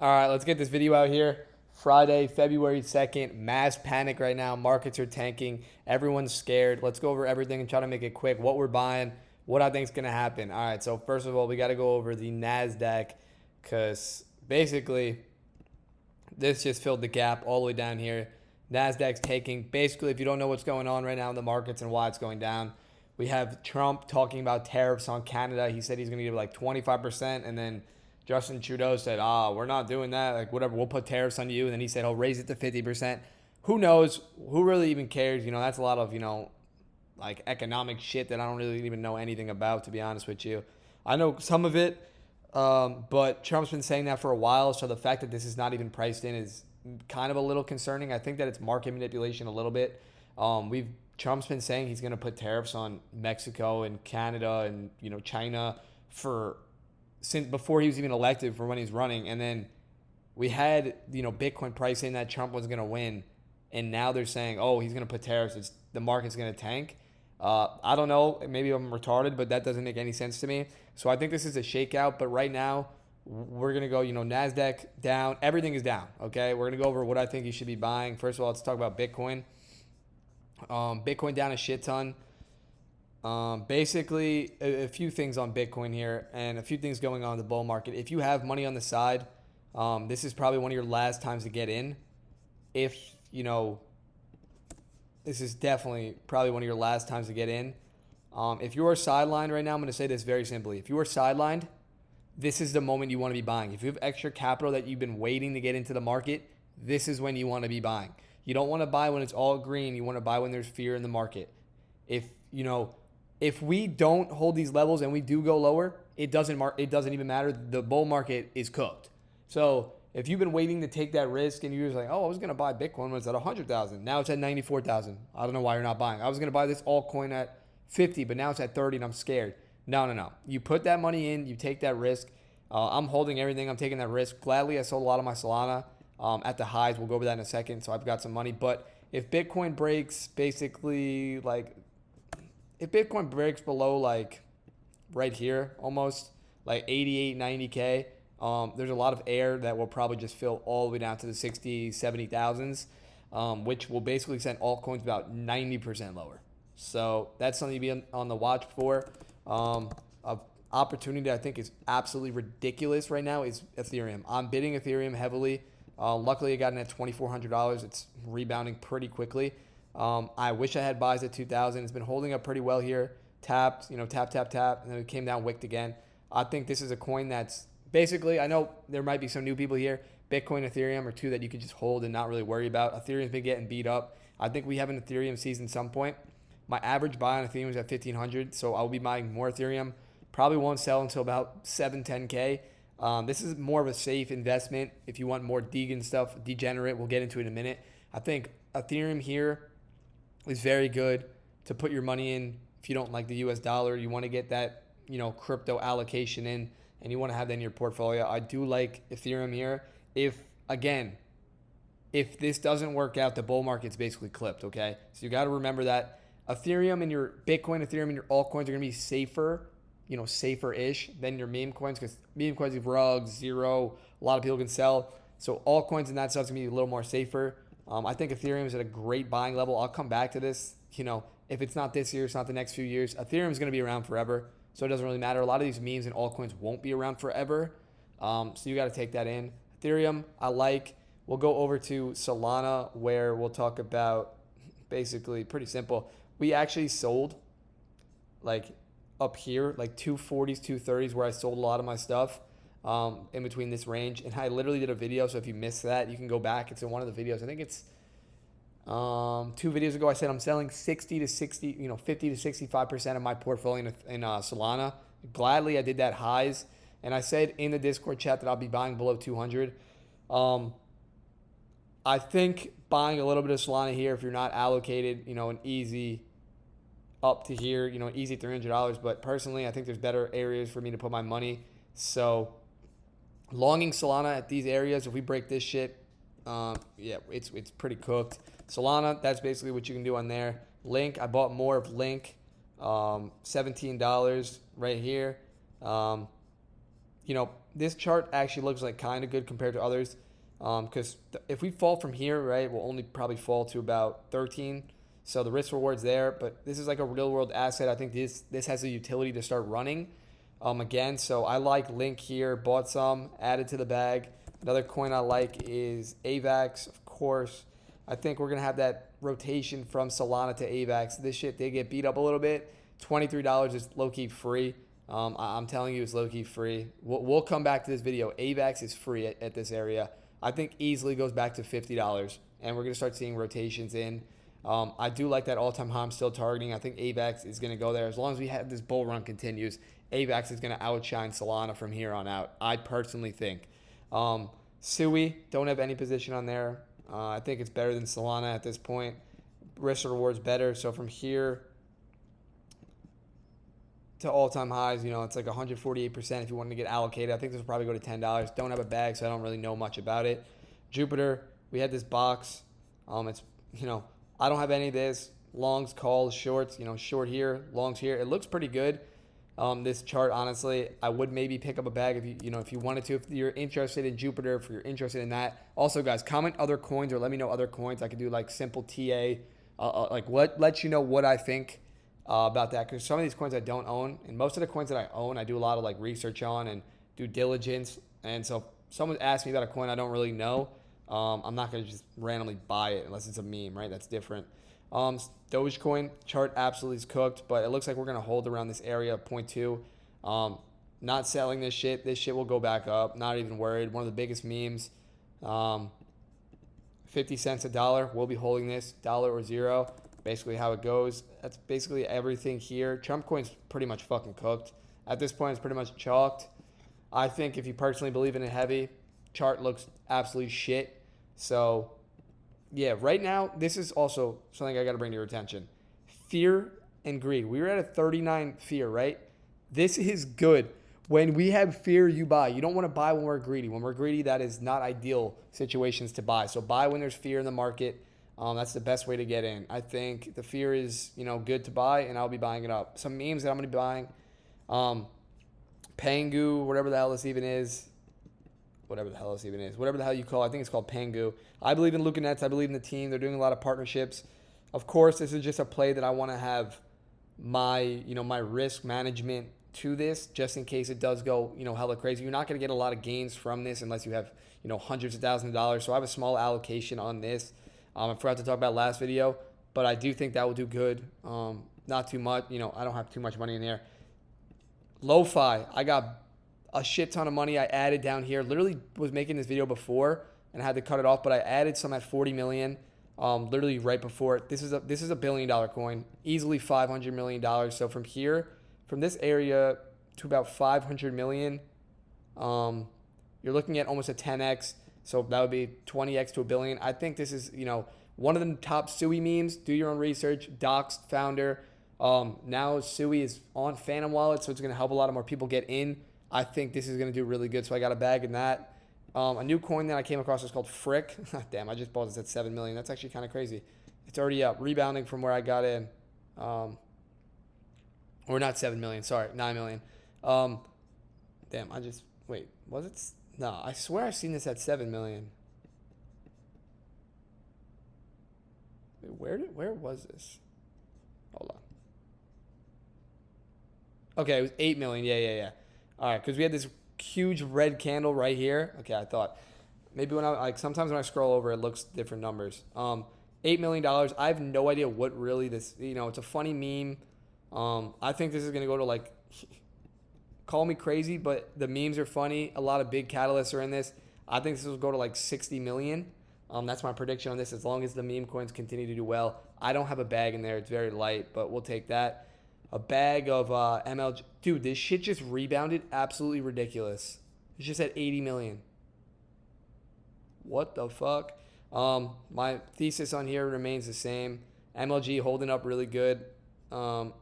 All right, let's get this video out here. Friday, February 2nd, mass panic right now. Markets are tanking. Everyone's scared. Let's go over everything and try to make it quick. What we're buying, what I think is going to happen. All right, so first of all, we got to go over the NASDAQ because basically this just filled the gap all the way down here. NASDAQ's taking. Basically, if you don't know what's going on right now in the markets and why it's going down, we have Trump talking about tariffs on Canada. He said he's going to give like 25%, and then Justin Trudeau said, we're not doing that. Like, whatever, we'll put tariffs on you. And then he said he'll raise it to 50%. Who knows? Who really even cares? That's a lot of, like economic shit that I don't really even know anything about, to be honest with you. I know some of it, but Trump's been saying that for a while. So the fact that this is not even priced in is kind of a little concerning. I think that it's market manipulation a little bit. Trump's been saying he's going to put tariffs on Mexico and Canada and, China since before he was even elected, for when he's running. And then we had, Bitcoin price in that Trump was going to win. And now they're saying, he's going to put tariffs. The market's going to tank. I don't know. Maybe I'm retarded, but that doesn't make any sense to me. So I think this is a shakeout. But right now, we're going to go, NASDAQ down. Everything is down, okay? We're going to go over what I think you should be buying. First of all, let's talk about Bitcoin. Bitcoin down a shit ton. Basically, a few things on Bitcoin here and a few things going on in the bull market. If you have money on the side, this is probably one of your last times to get in. This is definitely probably one of your last times to get in. If you're sidelined right now, I'm going to say this very simply. If you are sidelined, this is the moment you want to be buying. If you have extra capital that you've been waiting to get into the market, this is when you want to be buying. You don't want to buy when it's all green. You want to buy when there's fear in the market. If we don't hold these levels and we do go lower, it doesn't even matter. The bull market is cooked. So if you've been waiting to take that risk and you're just like, I was going to buy Bitcoin when it's at 100,000. Now it's at 94,000. I don't know why you're not buying. I was going to buy this altcoin at 50, but now it's at 30 and I'm scared. No. You put that money in. You take that risk. I'm holding everything. I'm taking that risk. Gladly, I sold a lot of my Solana at the highs. We'll go over that in a second. So I've got some money. But if Bitcoin breaks basically if Bitcoin breaks below right here, almost like 88, 90K, there's a lot of air that will probably just fill all the way down to the 60, 70,000s, which will basically send altcoins about 90% lower. So that's something to be on the watch for. An opportunity I think is absolutely ridiculous right now is Ethereum. I'm bidding Ethereum heavily. Luckily, I got in at $2,400. It's rebounding pretty quickly. I wish I had buys at 2,000. It's been holding up pretty well here. Tapped, tap, and then it came down, wicked again. I think this is a coin that's basically, I know there might be some new people here. Bitcoin, Ethereum are two that you could just hold and not really worry about. Ethereum's been getting beat up. I think we have an Ethereum season some point. My average buy on Ethereum is at 1,500, so I'll be buying more Ethereum. Probably won't sell until about 7, 10K. This is more of a safe investment. If you want more degenerate, we'll get into it in a minute. I think Ethereum here is very good to put your money in. If you don't like the US dollar, you want to get that, crypto allocation in, and you want to have that in your portfolio. I do like Ethereum here. If this doesn't work out, the bull market's basically clipped, okay? So you got to remember that Ethereum and your Bitcoin, Ethereum and your altcoins are going to be safer-ish than your meme coins, because meme coins have rugs, zero, a lot of people can sell. So altcoins and that stuff's going to be a little more safer. I think Ethereum is at a great buying level. I'll come back to this. If it's not this year, it's not the next few years. Ethereum is going to be around forever, so it doesn't really matter. A lot of these memes and altcoins won't be around forever, so you got to take that in. Ethereum, I like. We'll go over to Solana, where we'll talk about basically pretty simple. We actually sold up here, 240s, 230s, where I sold a lot of my stuff. In between this range, and I literally did a video, so if you missed that, you can go back. It's in one of the videos. I think it's 2 videos ago. I said I'm selling 50 to 65% of my portfolio in Solana. Gladly, I did that highs, and I said in the Discord chat that I'll be buying below 200. I think buying a little bit of Solana here, if you're not allocated, an easy up to here, an easy $300. But personally, I think there's better areas for me to put my money. So longing Solana at these areas, if we break this shit, it's pretty cooked. Solana, that's basically what you can do on there. Link, I bought more of Link, $17 right here. this chart actually looks like kind of good compared to others. Because if we fall from here, right, we'll only probably fall to about 13. So the risk reward's there, but this is like a real world asset. I think this has a utility to start running again. So I like Link here, bought some, added to the bag. Another coin I like is AVAX, of course. I think we're going to have that rotation from Solana to AVAX. This shit did get beat up a little bit. $23 is low-key free. I'm telling you, it's low-key free. We'll come back to this video. AVAX is free at this area. I think easily goes back to $50, and we're going to start seeing rotations in. I do like that all-time high I'm still targeting. I think AVAX is going to go there. As long as we have this bull run continues, AVAX is going to outshine Solana from here on out, I personally think. Sui, don't have any position on there. I think it's better than Solana at this point. Risk reward's better. So from here to all-time highs, it's like 148% if you wanted to get allocated. I think this will probably go to $10. Don't have a bag, so I don't really know much about it. Jupiter, we had this box. It's, I don't have any of this. Longs, calls, shorts, short here, longs here. It looks pretty good. This chart, honestly, I would maybe pick up a bag if you wanted to. If you're interested in Jupiter, if you're interested in that. Also, guys, comment other coins or let me know other coins. I could do like simple TA, let you know what I think about that, because some of these coins I don't own, and most of the coins that I own, I do a lot of like research on and due diligence. And so if someone asks me about a coin I don't really know, I'm not going to just randomly buy it unless it's a meme, right? That's different. Dogecoin chart absolutely is cooked, but it looks like we're going to hold around this area of 0.2. Not selling this shit. This shit will go back up. Not even worried. One of the biggest memes. 50 cents a dollar. We'll be holding this. Dollar or zero. Basically how it goes. That's basically everything here. Trump coin's pretty much fucking cooked. At this point, it's pretty much chalked. I think if you personally believe in it heavy, chart looks absolutely shit. So yeah, right now, this is also something I got to bring to your attention. Fear and greed. We were at a 39 fear, right? This is good. When we have fear, you buy. You don't want to buy when we're greedy. When we're greedy, that is not ideal situations to buy. So buy when there's fear in the market. That's the best way to get in. I think the fear is, good to buy, and I'll be buying it up. Some memes that I'm going to be buying. Pangu, whatever the hell this even is. Whatever the hell you call it. I think it's called Pangu. I believe in Luca Nets. I believe in the team. They're doing a lot of partnerships. Of course, this is just a play that I want to have my risk management to this, just in case it does go, hella crazy. You're not going to get a lot of gains from this unless you have, hundreds of thousands of dollars. So I have a small allocation on this. I forgot to talk about last video, but I do think that will do good. Not too much. I don't have too much money in there. Lo-Fi. I got a shit ton of money I added down here. Literally was making this video before and I had to cut it off, but I added some at 40 million. Literally right before it. This is a $1 billion coin, easily $500 million. So from here, from this area to about 500 million, you're looking at almost a 10x. So that would be 20x to $1 billion. I think this is, one of the top Sui memes. Do your own research. Doxed founder. Now Sui is on Phantom Wallet, so it's going to help a lot of more people get in. I think this is going to do really good, so I got a bag in that. A new coin that I came across is called Frick. Damn, I just bought this at 7 million. That's actually kind of crazy. It's already up, rebounding from where I got in. Or not 7 million, sorry, 9 million. Damn, wait, was it? No, I swear I've seen this at 7 million. Wait, where was this? Hold on. Okay, it was 8 million. Yeah. All right, because we had this huge red candle right here. Okay, I thought maybe sometimes when I scroll over, it looks different numbers. $8 million. I have no idea what really this. It's a funny meme. I think this is gonna go to call me crazy, but the memes are funny. A lot of big catalysts are in this. I think this will go to 60 million. That's my prediction on this. As long as the meme coins continue to do well, I don't have a bag in there. It's very light, but we'll take that. A bag of MLG. Dude, this shit just rebounded. Absolutely ridiculous. It's just at 80 million. What the fuck? My thesis on here remains the same. MLG holding up really good. I'm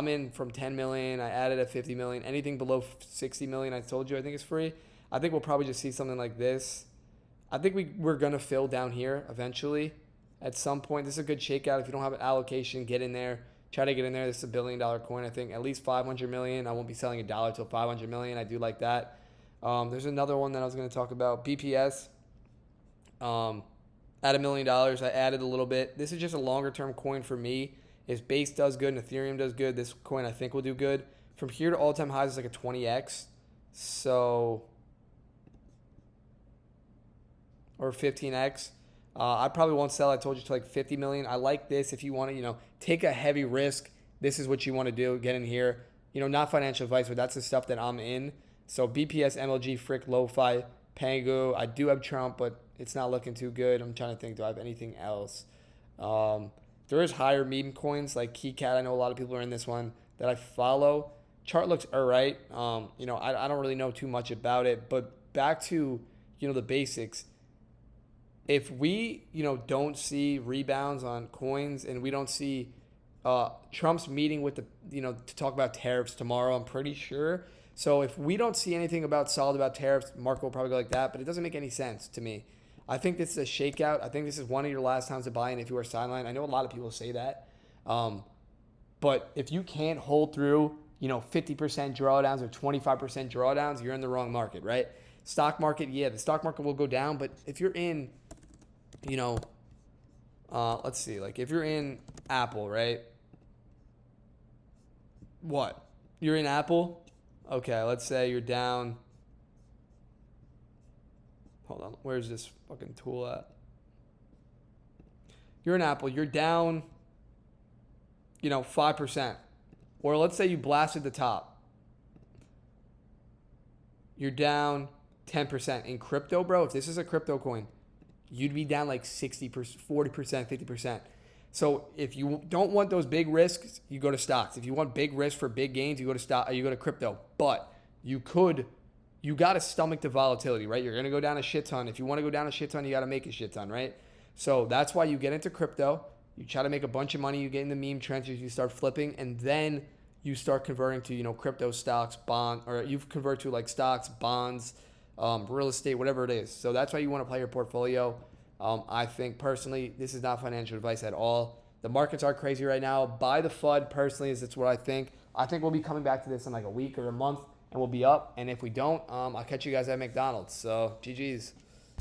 in from 10 million. I added at 50 million. Anything below 60 million, I told you, I think is free. I think we'll probably just see something like this. I think we're going to fill down here eventually at some point. This is a good shakeout. If you don't have an allocation, get in there. Try to get in there. This is $1 billion coin. I think at least 500 million. I won't be selling a dollar till 500 million. I do like that. There's another one that I was going to talk about. BPS. At $1 million, I added a little bit. This is just a longer term coin for me. If base does good and Ethereum does good, this coin I think will do good. From here to all time highs is like a 20x. So, or 15x. I probably won't sell. I told you to like 50 million. I like this. If you want to, take a heavy risk, this is what you want to do. Get in here. Not financial advice, but that's the stuff that I'm in. So BPS, MLG, Frick, Lo-Fi, Pangu. I do have Trump, but it's not looking too good. I'm trying to think, do I have anything else? There is higher meme coins like KeyCat. I know a lot of people are in this one that I follow. Chart looks all right. I don't really know too much about it, but back to, the basics. If we, don't see rebounds on coins and we don't see Trump's meeting with to talk about tariffs tomorrow, I'm pretty sure. So if we don't see anything solid about tariffs, market will probably go like that, but it doesn't make any sense to me. I think this is a shakeout. I think this is one of your last times to buy in if you are sidelined. I know a lot of people say that. But if you can't hold through, 50% drawdowns or 25% drawdowns, you're in the wrong market, right? Stock market, yeah, the stock market will go down. But if you're in, let's see, like if you're in Apple, right? What? You're in Apple? Okay, let's say you're down. Hold on, where's this fucking tool at? You're in Apple, you're down, 5%. Or let's say you blasted the top. You're down 10%. In crypto, bro, if this is a crypto coin, you'd be down like 60%, 40%, 50%. So if you don't want those big risks, you go to stocks. If you want big risk for big gains, you go to crypto. But you got to stomach the volatility, right? You're going to go down a shit ton. If you want to go down a shit ton, you got to make a shit ton, right? So that's why you get into crypto. You try to make a bunch of money. You get in the meme trenches. You start flipping, and then you start converting to, crypto, stocks, bond, or you convert to like stocks, bonds, real estate, whatever it is. So that's why you want to play your portfolio. I think personally, this is not financial advice at all. The markets are crazy right now. Buy the FUD personally, is that's what I think. I think we'll be coming back to this in like a week or a month, and we'll be up. And if we don't, I'll catch you guys at McDonald's. So GG's.